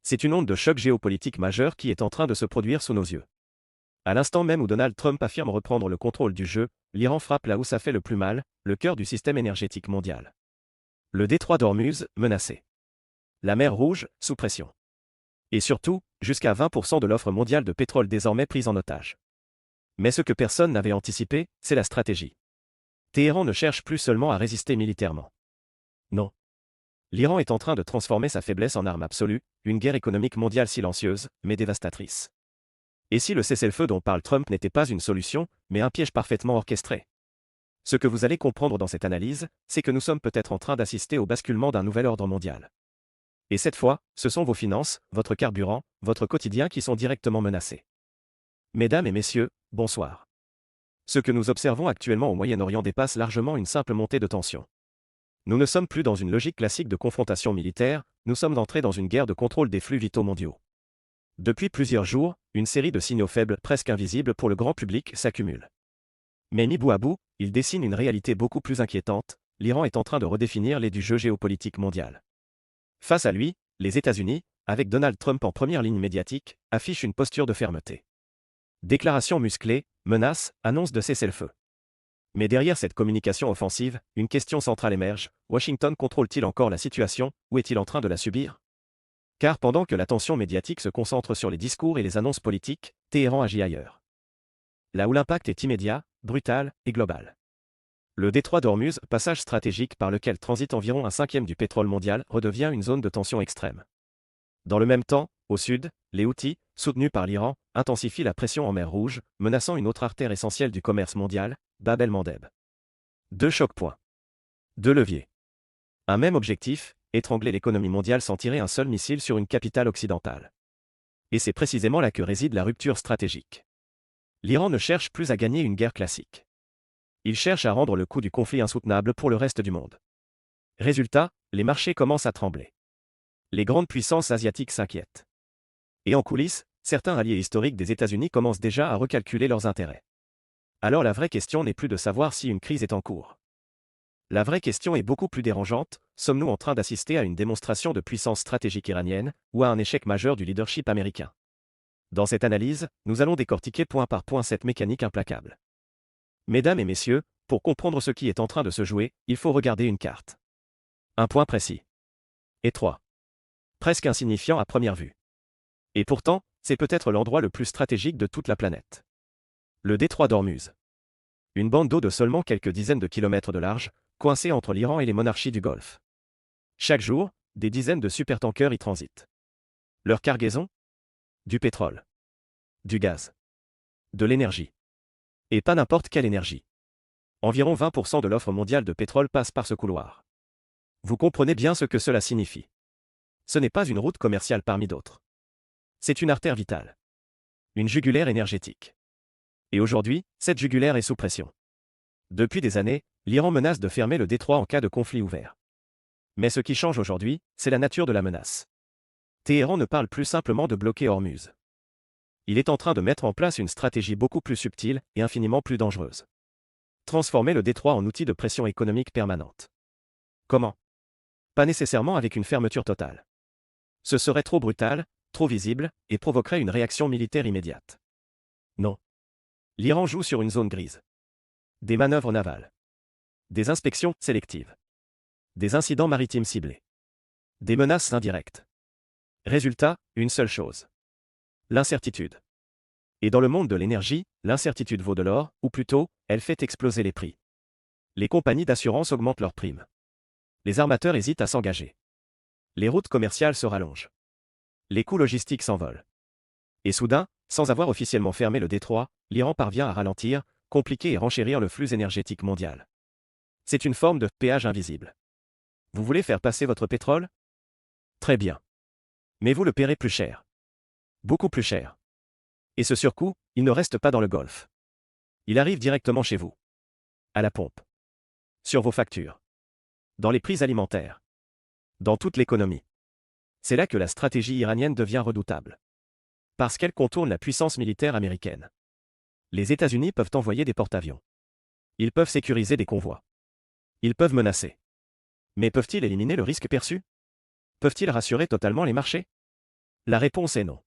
C'est une onde de choc géopolitique majeure qui est en train de se produire sous nos yeux. À l'instant même où Donald Trump affirme reprendre le contrôle du jeu, l'Iran frappe là où ça fait le plus mal, le cœur du système énergétique mondial. Le détroit d'Ormuz, menacé. La mer Rouge, sous pression. Et surtout, jusqu'à 20% de l'offre mondiale de pétrole désormais prise en otage. Mais ce que personne n'avait anticipé, c'est la stratégie. Téhéran ne cherche plus seulement à résister militairement. Non. L'Iran est en train de transformer sa faiblesse en arme absolue, une guerre économique mondiale silencieuse, mais dévastatrice. Et si le cessez-le-feu dont parle Trump n'était pas une solution, mais un piège parfaitement orchestré? Ce que vous allez comprendre dans cette analyse, c'est que nous sommes peut-être en train d'assister au basculement d'un nouvel ordre mondial. Et cette fois, ce sont vos finances, votre carburant, votre quotidien qui sont directement menacés. Mesdames et messieurs, bonsoir. Ce que nous observons actuellement au Moyen-Orient dépasse largement une simple montée de tension. Nous ne sommes plus dans une logique classique de confrontation militaire, nous sommes entrés dans une guerre de contrôle des flux vitaux mondiaux. Depuis plusieurs jours, une série de signaux faibles, presque invisibles pour le grand public, s'accumule. Mais mis bout à bout, ils dessinent une réalité beaucoup plus inquiétante, l'Iran est en train de redéfinir les du jeu géopolitique mondial. Face à lui, les États-Unis, avec Donald Trump en première ligne médiatique, affichent une posture de fermeté. Déclarations musclées, menaces, annonces de cessez-le-feu. Mais derrière cette communication offensive, une question centrale émerge, Washington contrôle-t-il encore la situation, ou est-il en train de la subir? Car pendant que l'attention médiatique se concentre sur les discours et les annonces politiques, Téhéran agit ailleurs. Là où l'impact est immédiat, brutal et global. Le détroit d'Ormuz, passage stratégique par lequel transite environ un cinquième du pétrole mondial, redevient une zone de tension extrême. Dans le même temps, au sud, les Houthis, soutenus par l'Iran, intensifient la pression en mer Rouge, menaçant une autre artère essentielle du commerce mondial, Bab el-Mandeb. Deux chocs-points. Deux leviers. Un même objectif, étrangler l'économie mondiale sans tirer un seul missile sur une capitale occidentale. Et c'est précisément là que réside la rupture stratégique. L'Iran ne cherche plus à gagner une guerre classique. Il cherche à rendre le coût du conflit insoutenable pour le reste du monde. Résultat, les marchés commencent à trembler. Les grandes puissances asiatiques s'inquiètent. Et en coulisses, certains alliés historiques des États-Unis commencent déjà à recalculer leurs intérêts. Alors la vraie question n'est plus de savoir si une crise est en cours. La vraie question est beaucoup plus dérangeante, sommes-nous en train d'assister à une démonstration de puissance stratégique iranienne, ou à un échec majeur du leadership américain? Dans cette analyse, nous allons décortiquer point par point cette mécanique implacable. Mesdames et messieurs, pour comprendre ce qui est en train de se jouer, il faut regarder une carte. Un point précis. Étroit. Presque insignifiant à première vue. Et pourtant, c'est peut-être l'endroit le plus stratégique de toute la planète. Le détroit d'Ormuz. Une bande d'eau de seulement quelques dizaines de kilomètres de large, coincée entre l'Iran et les monarchies du Golfe. Chaque jour, des dizaines de supertankers y transitent. Leur cargaison? Du pétrole. Du gaz. De l'énergie. Et pas n'importe quelle énergie. Environ 20% de l'offre mondiale de pétrole passe par ce couloir. Vous comprenez bien ce que cela signifie. Ce n'est pas une route commerciale parmi d'autres. C'est une artère vitale. Une jugulaire énergétique. Et aujourd'hui, cette jugulaire est sous pression. Depuis des années, l'Iran menace de fermer le détroit en cas de conflit ouvert. Mais ce qui change aujourd'hui, c'est la nature de la menace. Téhéran ne parle plus simplement de bloquer Ormuz. Il est en train de mettre en place une stratégie beaucoup plus subtile et infiniment plus dangereuse. Transformer le détroit en outil de pression économique permanente. Comment? Pas nécessairement avec une fermeture totale. Ce serait trop brutal, trop visible, et provoquerait une réaction militaire immédiate. Non. L'Iran joue sur une zone grise. Des manœuvres navales. Des inspections sélectives. Des incidents maritimes ciblés. Des menaces indirectes. Résultat, une seule chose. L'incertitude. Et dans le monde de l'énergie, l'incertitude vaut de l'or, ou plutôt, elle fait exploser les prix. Les compagnies d'assurance augmentent leurs primes. Les armateurs hésitent à s'engager. Les routes commerciales se rallongent. Les coûts logistiques s'envolent. Et soudain, sans avoir officiellement fermé le détroit, l'Iran parvient à ralentir, compliquer et renchérir le flux énergétique mondial. C'est une forme de péage invisible. Vous voulez faire passer votre pétrole? Très bien. Mais vous le paierez plus cher. Beaucoup plus cher. Et ce surcoût, il ne reste pas dans le Golfe. Il arrive directement chez vous. À la pompe. Sur vos factures. Dans les prix alimentaires. Dans toute l'économie. C'est là que la stratégie iranienne devient redoutable. Parce qu'elle contourne la puissance militaire américaine. Les États-Unis peuvent envoyer des porte-avions. Ils peuvent sécuriser des convois. Ils peuvent menacer. Mais peuvent-ils éliminer le risque perçu? Peuvent-ils rassurer totalement les marchés? La réponse est non.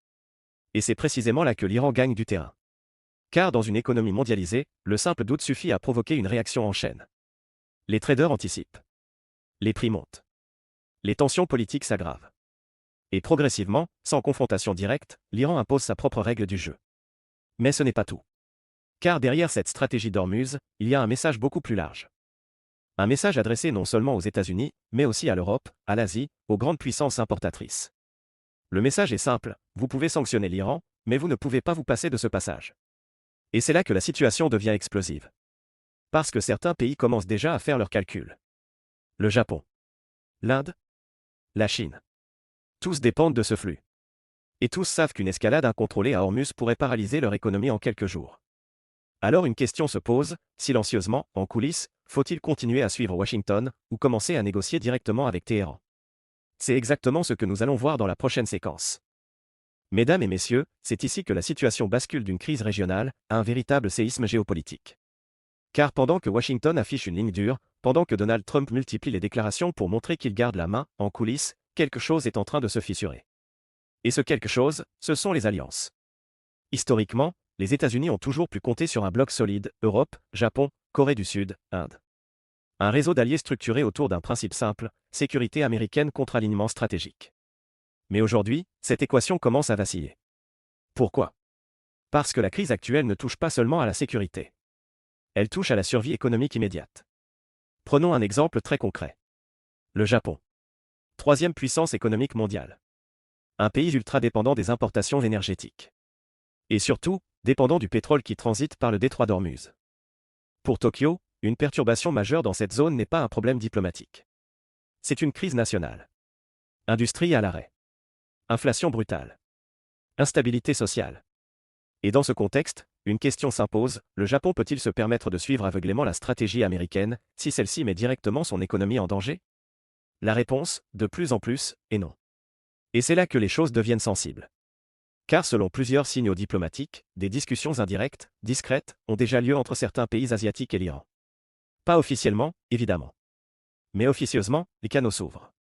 Et c'est précisément là que l'Iran gagne du terrain. Car dans une économie mondialisée, le simple doute suffit à provoquer une réaction en chaîne. Les traders anticipent. Les prix montent. Les tensions politiques s'aggravent. Et progressivement, sans confrontation directe, l'Iran impose sa propre règle du jeu. Mais ce n'est pas tout. Car derrière cette stratégie d'Ormuz, il y a un message beaucoup plus large. Un message adressé non seulement aux États-Unis, mais aussi à l'Europe, à l'Asie, aux grandes puissances importatrices. Le message est simple, vous pouvez sanctionner l'Iran, mais vous ne pouvez pas vous passer de ce passage. Et c'est là que la situation devient explosive. Parce que certains pays commencent déjà à faire leurs calculs. Le Japon, l'Inde, la Chine. Tous dépendent de ce flux. Et tous savent qu'une escalade incontrôlée à Hormuz pourrait paralyser leur économie en quelques jours. Alors une question se pose, silencieusement, en coulisses, faut-il continuer à suivre Washington, ou commencer à négocier directement avec Téhéran? C'est exactement ce que nous allons voir dans la prochaine séquence. Mesdames et messieurs, c'est ici que la situation bascule d'une crise régionale à un véritable séisme géopolitique. Car pendant que Washington affiche une ligne dure, pendant que Donald Trump multiplie les déclarations pour montrer qu'il garde la main, en coulisses, quelque chose est en train de se fissurer. Et ce quelque chose, ce sont les alliances. Historiquement, les États-Unis ont toujours pu compter sur un bloc solide, Europe, Japon, Corée du Sud, Inde. Un réseau d'alliés structuré autour d'un principe simple, sécurité américaine contre alignement stratégique. Mais aujourd'hui, cette équation commence à vaciller. Pourquoi? Parce que la crise actuelle ne touche pas seulement à la sécurité. Elle touche à la survie économique immédiate. Prenons un exemple très concret. Le Japon. Troisième puissance économique mondiale. Un pays ultra dépendant des importations énergétiques. Et surtout, dépendant du pétrole qui transite par le détroit d'Ormuz. Pour Tokyo, une perturbation majeure dans cette zone n'est pas un problème diplomatique. C'est une crise nationale. Industrie à l'arrêt. Inflation brutale. Instabilité sociale. Et dans ce contexte, une question s'impose, le Japon peut-il se permettre de suivre aveuglément la stratégie américaine, si celle-ci met directement son économie en danger? La réponse, de plus en plus, est non. Et c'est là que les choses deviennent sensibles. Car selon plusieurs signaux diplomatiques, des discussions indirectes, discrètes, ont déjà lieu entre certains pays asiatiques et l'Iran. Pas officiellement, évidemment. Mais officieusement, les canaux s'ouvrent.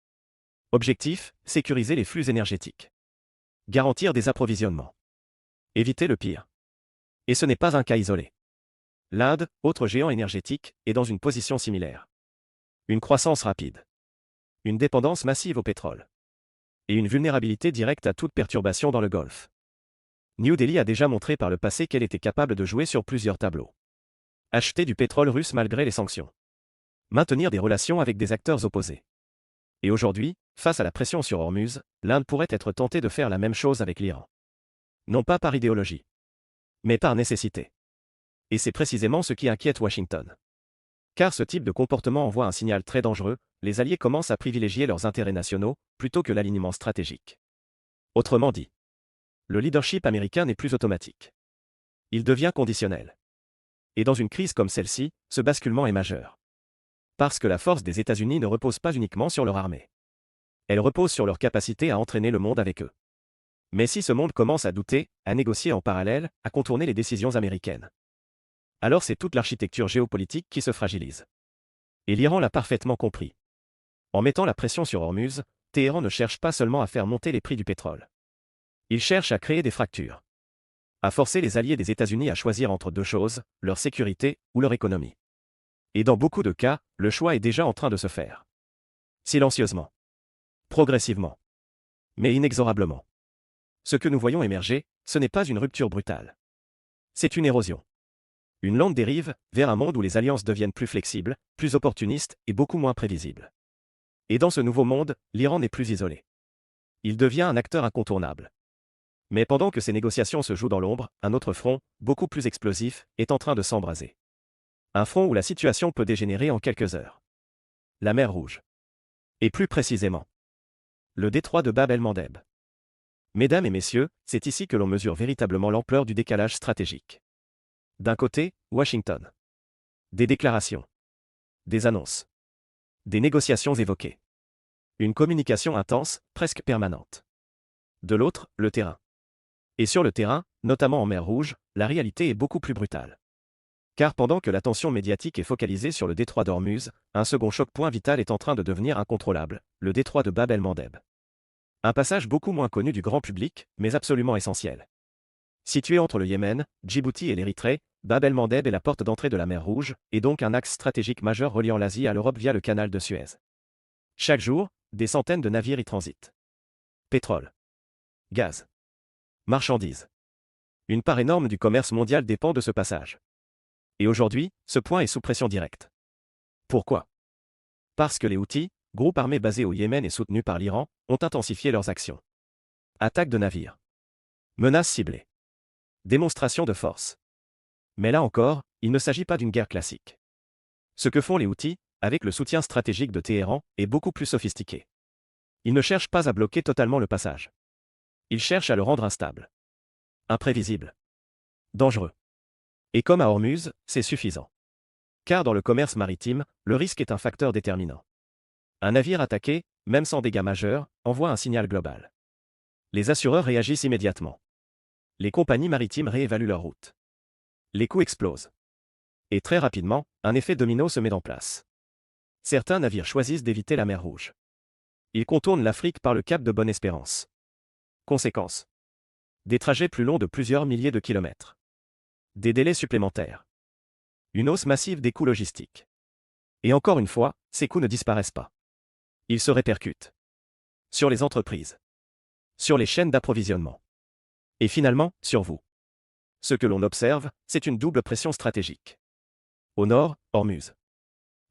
Objectif, sécuriser les flux énergétiques. Garantir des approvisionnements. Éviter le pire. Et ce n'est pas un cas isolé. L'Inde, autre géant énergétique, est dans une position similaire. Une croissance rapide. Une dépendance massive au pétrole. Et une vulnérabilité directe à toute perturbation dans le Golfe. New Delhi a déjà montré par le passé qu'elle était capable de jouer sur plusieurs tableaux. Acheter du pétrole russe malgré les sanctions. Maintenir des relations avec des acteurs opposés. Et aujourd'hui, face à la pression sur Hormuz, l'Inde pourrait être tentée de faire la même chose avec l'Iran. Non pas par idéologie, mais par nécessité. Et c'est précisément ce qui inquiète Washington. Car ce type de comportement envoie un signal très dangereux, les alliés commencent à privilégier leurs intérêts nationaux, plutôt que l'alignement stratégique. Autrement dit, le leadership américain n'est plus automatique. Il devient conditionnel. Et dans une crise comme celle-ci, ce basculement est majeur. Parce que la force des États-Unis ne repose pas uniquement sur leur armée. Elle repose sur leur capacité à entraîner le monde avec eux. Mais si ce monde commence à douter, à négocier en parallèle, à contourner les décisions américaines, alors c'est toute l'architecture géopolitique qui se fragilise. Et l'Iran l'a parfaitement compris. En mettant la pression sur Hormuz, Téhéran ne cherche pas seulement à faire monter les prix du pétrole. Il cherche à créer des fractures. À forcer les alliés des États-Unis à choisir entre deux choses, leur sécurité ou leur économie. Et dans beaucoup de cas, le choix est déjà en train de se faire. Silencieusement. Progressivement. Mais inexorablement. Ce que nous voyons émerger, ce n'est pas une rupture brutale. C'est une érosion. Une lente dérive vers un monde où les alliances deviennent plus flexibles, plus opportunistes et beaucoup moins prévisibles. Et dans ce nouveau monde, l'Iran n'est plus isolé. Il devient un acteur incontournable. Mais pendant que ces négociations se jouent dans l'ombre, un autre front, beaucoup plus explosif, est en train de s'embraser. Un front où la situation peut dégénérer en quelques heures. La mer Rouge. Et plus précisément, le détroit de Bab el-Mandeb. Mesdames et messieurs, c'est ici que l'on mesure véritablement l'ampleur du décalage stratégique. D'un côté, Washington. Des déclarations. Des annonces. Des négociations évoquées. Une communication intense, presque permanente. De l'autre, le terrain. Et sur le terrain, notamment en mer Rouge, la réalité est beaucoup plus brutale. Car pendant que l'attention médiatique est focalisée sur le détroit d'Ormuz, un second choc point vital est en train de devenir incontrôlable, le détroit de Bab el-Mandeb. Un passage beaucoup moins connu du grand public, mais absolument essentiel. Situé entre le Yémen, Djibouti et l'Érythrée, Bab el-Mandeb est la porte d'entrée de la mer Rouge, et donc un axe stratégique majeur reliant l'Asie à l'Europe via le canal de Suez. Chaque jour, des centaines de navires y transitent. Pétrole, gaz, marchandises. Une part énorme du commerce mondial dépend de ce passage. Et aujourd'hui, ce point est sous pression directe. Pourquoi? Parce que les Houthis, groupe armé basé au Yémen et soutenu par l'Iran, ont intensifié leurs actions. Attaques de navires. Menaces ciblées. Démonstration de force. Mais là encore, il ne s'agit pas d'une guerre classique. Ce que font les Houthis, avec le soutien stratégique de Téhéran, est beaucoup plus sophistiqué. Ils ne cherchent pas à bloquer totalement le passage. Ils cherchent à le rendre instable. Imprévisible. Dangereux. Et comme à Hormuz, c'est suffisant. Car dans le commerce maritime, le risque est un facteur déterminant. Un navire attaqué, même sans dégâts majeurs, envoie un signal global. Les assureurs réagissent immédiatement. Les compagnies maritimes réévaluent leur route. Les coûts explosent. Et très rapidement, un effet domino se met en place. Certains navires choisissent d'éviter la mer Rouge. Ils contournent l'Afrique par le cap de Bonne-Espérance. Conséquence. Des trajets plus longs de plusieurs milliers de kilomètres. Des délais supplémentaires. Une hausse massive des coûts logistiques. Et encore une fois, ces coûts ne disparaissent pas. Ils se répercutent. Sur les entreprises. Sur les chaînes d'approvisionnement. Et finalement, sur vous. Ce que l'on observe, c'est une double pression stratégique. Au nord, Hormuz.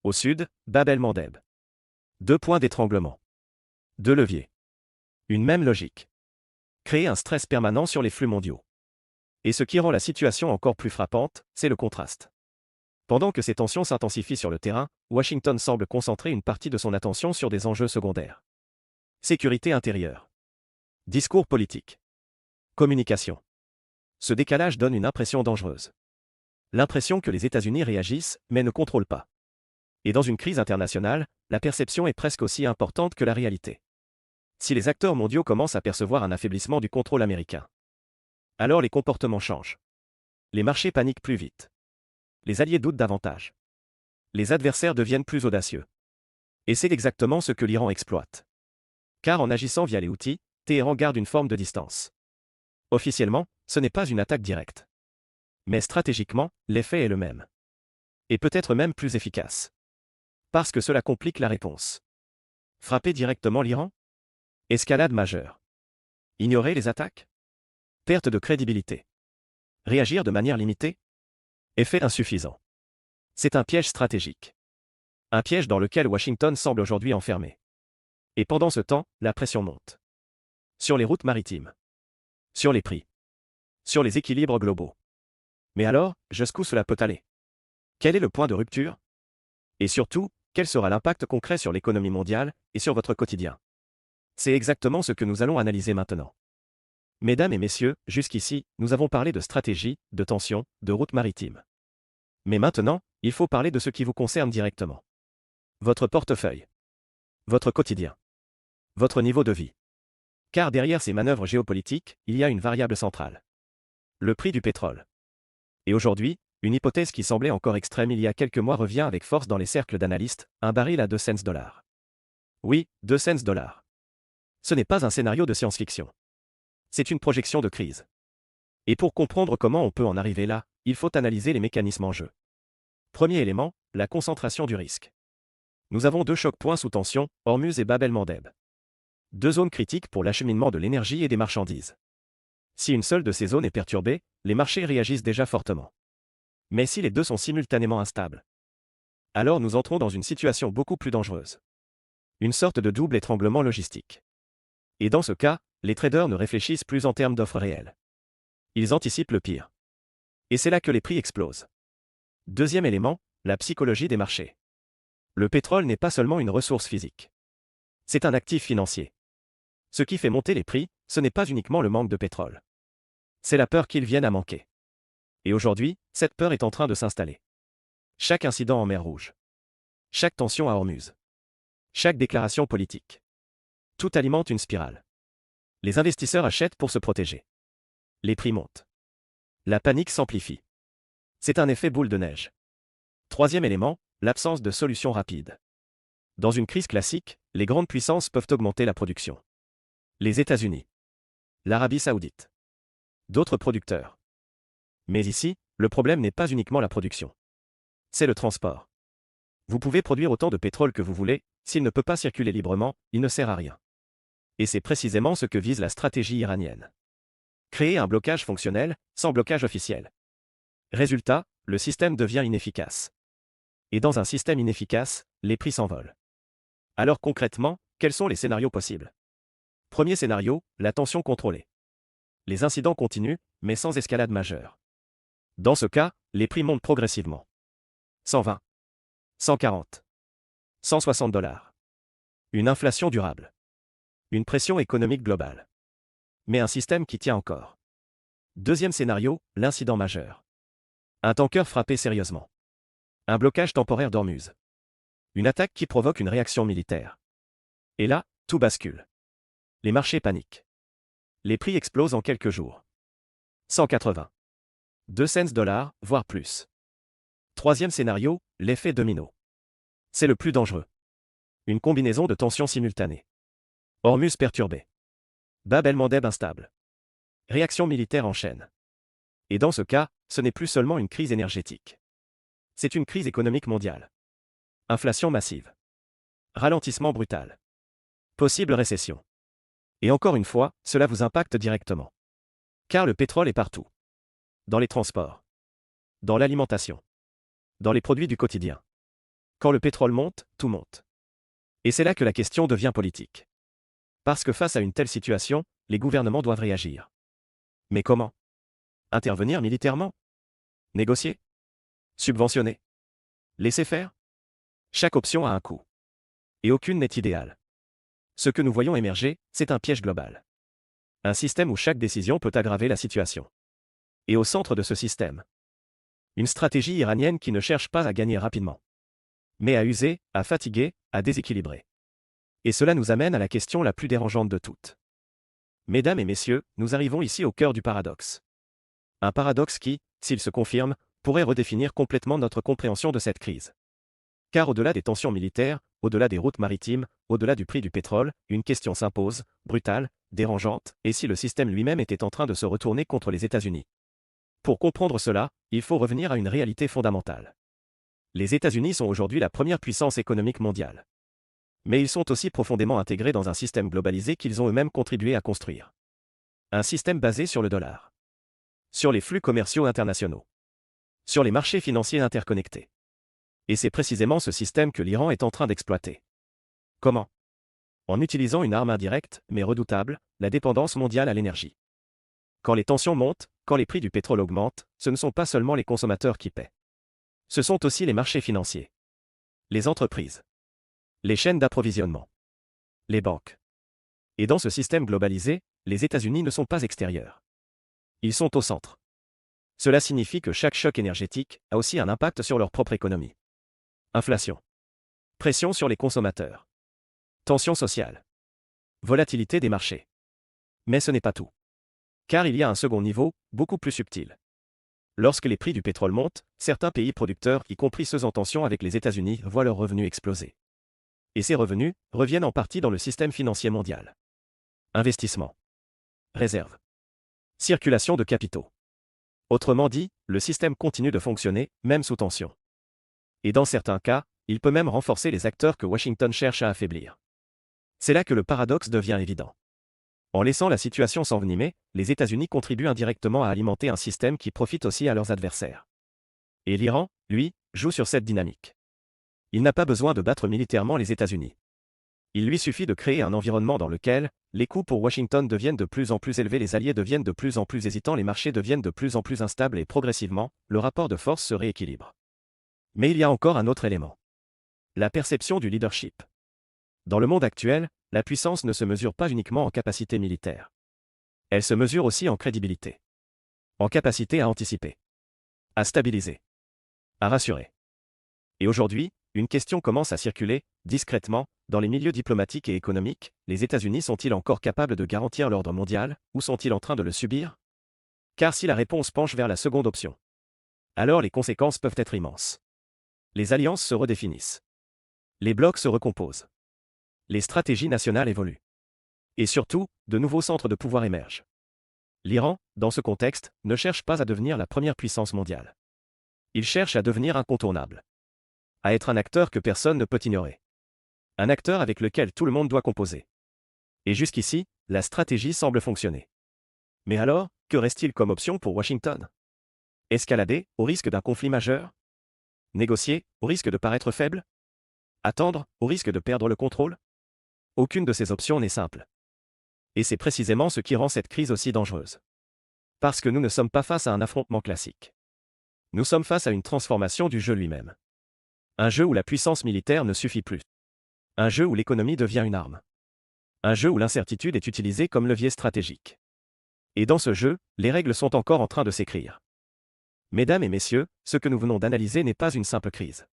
Au sud, Bab el-Mandeb. Deux points d'étranglement. Deux leviers. Une même logique. Créer un stress permanent sur les flux mondiaux. Et ce qui rend la situation encore plus frappante, c'est le contraste. Pendant que ces tensions s'intensifient sur le terrain, Washington semble concentrer une partie de son attention sur des enjeux secondaires. Sécurité intérieure. Discours politique. Communication. Ce décalage donne une impression dangereuse. L'impression que les États-Unis réagissent, mais ne contrôlent pas. Et dans une crise internationale, la perception est presque aussi importante que la réalité. Si les acteurs mondiaux commencent à percevoir un affaiblissement du contrôle américain, alors les comportements changent. Les marchés paniquent plus vite. Les alliés doutent davantage. Les adversaires deviennent plus audacieux. Et c'est exactement ce que l'Iran exploite. Car en agissant via les Houthis, Téhéran garde une forme de distance. Officiellement, ce n'est pas une attaque directe. Mais stratégiquement, l'effet est le même. Et peut-être même plus efficace. Parce que cela complique la réponse. Frapper directement l'Iran? Escalade majeure. Ignorer les attaques? Perte de crédibilité. Réagir de manière limitée? Effet insuffisant. C'est un piège stratégique. Un piège dans lequel Washington semble aujourd'hui enfermé. Et pendant ce temps, la pression monte. Sur les routes maritimes. Sur les prix. Sur les équilibres globaux. Mais alors, jusqu'où cela peut aller? Quel est le point de rupture? Et surtout, quel sera l'impact concret sur l'économie mondiale et sur votre quotidien? C'est exactement ce que nous allons analyser maintenant. Mesdames et messieurs, jusqu'ici, nous avons parlé de stratégie, de tension, de route maritime. Mais maintenant, il faut parler de ce qui vous concerne directement. Votre portefeuille. Votre quotidien. Votre niveau de vie. Car derrière ces manœuvres géopolitiques, il y a une variable centrale. Le prix du pétrole. Et aujourd'hui, une hypothèse qui semblait encore extrême il y a quelques mois revient avec force dans les cercles d'analystes, un baril à 2 cents dollars. Oui, 2 cents dollars. Ce n'est pas un scénario de science-fiction. C'est une projection de crise. Et pour comprendre comment on peut en arriver là, il faut analyser les mécanismes en jeu. Premier élément, la concentration du risque. Nous avons deux chocs-points sous tension, Hormuz et Bab el-Mandeb. Deux zones critiques pour l'acheminement de l'énergie et des marchandises. Si une seule de ces zones est perturbée, les marchés réagissent déjà fortement. Mais si les deux sont simultanément instables, alors nous entrons dans une situation beaucoup plus dangereuse. Une sorte de double étranglement logistique. Et dans ce cas, les traders ne réfléchissent plus en termes d'offres réelles. Ils anticipent le pire. Et c'est là que les prix explosent. Deuxième élément, la psychologie des marchés. Le pétrole n'est pas seulement une ressource physique. C'est un actif financier. Ce qui fait monter les prix, ce n'est pas uniquement le manque de pétrole. C'est la peur qu'ils viennent à manquer. Et aujourd'hui, cette peur est en train de s'installer. Chaque incident en mer Rouge. Chaque tension à Hormuz. Chaque déclaration politique. Tout alimente une spirale. Les investisseurs achètent pour se protéger. Les prix montent. La panique s'amplifie. C'est un effet boule de neige. Troisième élément, l'absence de solution rapide. Dans une crise classique, les grandes puissances peuvent augmenter la production. Les États-Unis. L'Arabie Saoudite. D'autres producteurs. Mais ici, le problème n'est pas uniquement la production. C'est le transport. Vous pouvez produire autant de pétrole que vous voulez, s'il ne peut pas circuler librement, il ne sert à rien. Et c'est précisément ce que vise la stratégie iranienne. Créer un blocage fonctionnel, sans blocage officiel. Résultat, le système devient inefficace. Et dans un système inefficace, les prix s'envolent. Alors concrètement, quels sont les scénarios possibles? Premier scénario, la tension contrôlée. Les incidents continuent, mais sans escalade majeure. Dans ce cas, les prix montent progressivement. 120, 140, 160 $. Une inflation durable. Une pression économique globale. Mais un système qui tient encore. Deuxième scénario, l'incident majeur. Un tanker frappé sérieusement. Un blocage temporaire d'Ormuz. Une attaque qui provoque une réaction militaire. Et là, tout bascule. Les marchés paniquent. Les prix explosent en quelques jours. 180. 2 cents $, voire plus. Troisième scénario, l'effet domino. C'est le plus dangereux. Une combinaison de tensions simultanées. Hormuz perturbé. Bab el-Mandeb instable. Réaction militaire en chaîne. Et dans ce cas, ce n'est plus seulement une crise énergétique. C'est une crise économique mondiale. Inflation massive. Ralentissement brutal. Possible récession. Et encore une fois, cela vous impacte directement. Car le pétrole est partout. Dans les transports. Dans l'alimentation. Dans les produits du quotidien. Quand le pétrole monte, tout monte. Et c'est là que la question devient politique. Parce que face à une telle situation, les gouvernements doivent réagir. Mais comment? Intervenir militairement? Négocier? Subventionner? Laisser faire? Chaque option a un coût. Et aucune n'est idéale. Ce que nous voyons émerger, c'est un piège global. Un système où chaque décision peut aggraver la situation. Et au centre de ce système, une stratégie iranienne qui ne cherche pas à gagner rapidement, mais à user, à fatiguer, à déséquilibrer. Et cela nous amène à la question la plus dérangeante de toutes. Mesdames et messieurs, nous arrivons ici au cœur du paradoxe. Un paradoxe qui, s'il se confirme, pourrait redéfinir complètement notre compréhension de cette crise. Car au-delà des tensions militaires, au-delà des routes maritimes, au-delà du prix du pétrole, une question s'impose, brutale, dérangeante, et si le système lui-même était en train de se retourner contre les États-Unis? Pour comprendre cela, il faut revenir à une réalité fondamentale. Les États-Unis sont aujourd'hui la première puissance économique mondiale. Mais ils sont aussi profondément intégrés dans un système globalisé qu'ils ont eux-mêmes contribué à construire. Un système basé sur le dollar. Sur les flux commerciaux internationaux. Sur les marchés financiers interconnectés. Et c'est précisément ce système que l'Iran est en train d'exploiter. Comment? En utilisant une arme indirecte, mais redoutable, la dépendance mondiale à l'énergie. Quand les tensions montent, quand les prix du pétrole augmentent, ce ne sont pas seulement les consommateurs qui paient. Ce sont aussi les marchés financiers. Les entreprises. Les chaînes d'approvisionnement. Les banques. Et dans ce système globalisé, les États-Unis ne sont pas extérieurs. Ils sont au centre. Cela signifie que chaque choc énergétique a aussi un impact sur leur propre économie. Inflation. Pression sur les consommateurs. Tension sociale. Volatilité des marchés. Mais ce n'est pas tout. Car il y a un second niveau, beaucoup plus subtil. Lorsque les prix du pétrole montent, certains pays producteurs, y compris ceux en tension avec les États-Unis, voient leurs revenus exploser. Et ces revenus reviennent en partie dans le système financier mondial. Investissement. Réserve. Circulation de capitaux. Autrement dit, le système continue de fonctionner, même sous tension. Et dans certains cas, il peut même renforcer les acteurs que Washington cherche à affaiblir. C'est là que le paradoxe devient évident. En laissant la situation s'envenimer, les États-Unis contribuent indirectement à alimenter un système qui profite aussi à leurs adversaires. Et l'Iran, lui, joue sur cette dynamique. Il n'a pas besoin de battre militairement les États-Unis. Il lui suffit de créer un environnement dans lequel les coûts pour Washington deviennent de plus en plus élevés, les alliés deviennent de plus en plus hésitants, les marchés deviennent de plus en plus instables et progressivement, le rapport de force se rééquilibre. Mais il y a encore un autre élément. La perception du leadership. Dans le monde actuel, la puissance ne se mesure pas uniquement en capacité militaire. Elle se mesure aussi en crédibilité. En capacité à anticiper. À stabiliser. À rassurer. Et aujourd'hui, une question commence à circuler, discrètement, dans les milieux diplomatiques et économiques. Les États-Unis sont-ils encore capables de garantir l'ordre mondial, ou sont-ils en train de le subir? Car si la réponse penche vers la seconde option, alors les conséquences peuvent être immenses. Les alliances se redéfinissent. Les blocs se recomposent. Les stratégies nationales évoluent. Et surtout, de nouveaux centres de pouvoir émergent. L'Iran, dans ce contexte, ne cherche pas à devenir la première puissance mondiale. Il cherche à devenir incontournable. À être un acteur que personne ne peut ignorer. Un acteur avec lequel tout le monde doit composer. Et jusqu'ici, la stratégie semble fonctionner. Mais alors, que reste-t-il comme option pour Washington? Escalader, au risque d'un conflit majeur? Négocier, au risque de paraître faible? Attendre, au risque de perdre le contrôle? Aucune de ces options n'est simple. Et c'est précisément ce qui rend cette crise aussi dangereuse. Parce que nous ne sommes pas face à un affrontement classique. Nous sommes face à une transformation du jeu lui-même. Un jeu où la puissance militaire ne suffit plus. Un jeu où l'économie devient une arme. Un jeu où l'incertitude est utilisée comme levier stratégique. Et dans ce jeu, les règles sont encore en train de s'écrire. Mesdames et messieurs, ce que nous venons d'analyser n'est pas une simple crise.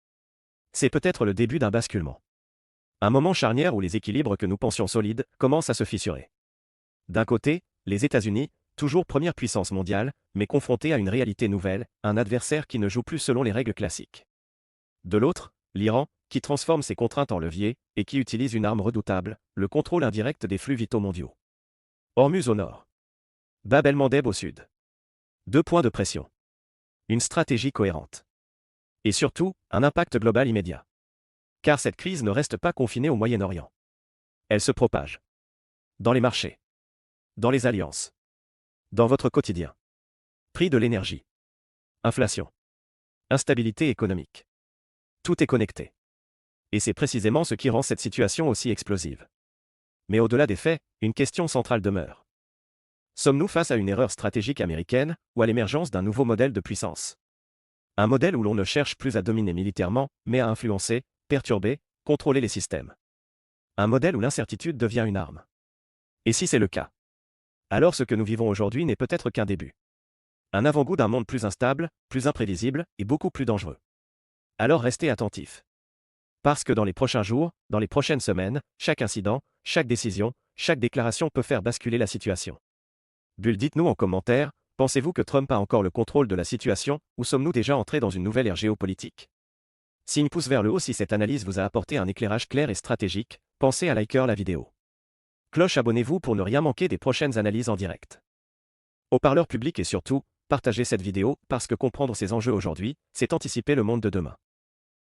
C'est peut-être le début d'un basculement. Un moment charnière où les équilibres que nous pensions solides commencent à se fissurer. D'un côté, les États-Unis, toujours première puissance mondiale, mais confrontés à une réalité nouvelle, un adversaire qui ne joue plus selon les règles classiques. De l'autre, l'Iran, qui transforme ses contraintes en levier, et qui utilise une arme redoutable, le contrôle indirect des flux vitaux mondiaux. Hormuz au nord. Bab el-Mandeb au sud. 2 points de pression. Une stratégie cohérente. Et surtout, un impact global immédiat. Car cette crise ne reste pas confinée au Moyen-Orient. Elle se propage. Dans les marchés. Dans les alliances. Dans votre quotidien. Prix de l'énergie. Inflation. Instabilité économique. Tout est connecté. Et c'est précisément ce qui rend cette situation aussi explosive. Mais au-delà des faits, une question centrale demeure. Sommes-nous face à une erreur stratégique américaine, ou à l'émergence d'un nouveau modèle de puissance? Un modèle où l'on ne cherche plus à dominer militairement, mais à influencer, perturber, contrôler les systèmes. Un modèle où l'incertitude devient une arme. Et si c'est le cas? Alors ce que nous vivons aujourd'hui n'est peut-être qu'un début. Un avant-goût d'un monde plus instable, plus imprévisible, et beaucoup plus dangereux. Alors restez attentifs. Parce que dans les prochains jours, dans les prochaines semaines, chaque incident, chaque décision, chaque déclaration peut faire basculer la situation. Bull, dites-nous en commentaire, pensez-vous que Trump a encore le contrôle de la situation, ou sommes-nous déjà entrés dans une nouvelle ère géopolitique? Signe pouce vers le haut si cette analyse vous a apporté un éclairage clair et stratégique, pensez à liker la vidéo. Cloche, abonnez-vous pour ne rien manquer des prochaines analyses en direct. Haut-parleur public et surtout, partagez cette vidéo, parce que comprendre ces enjeux aujourd'hui, c'est anticiper le monde de demain.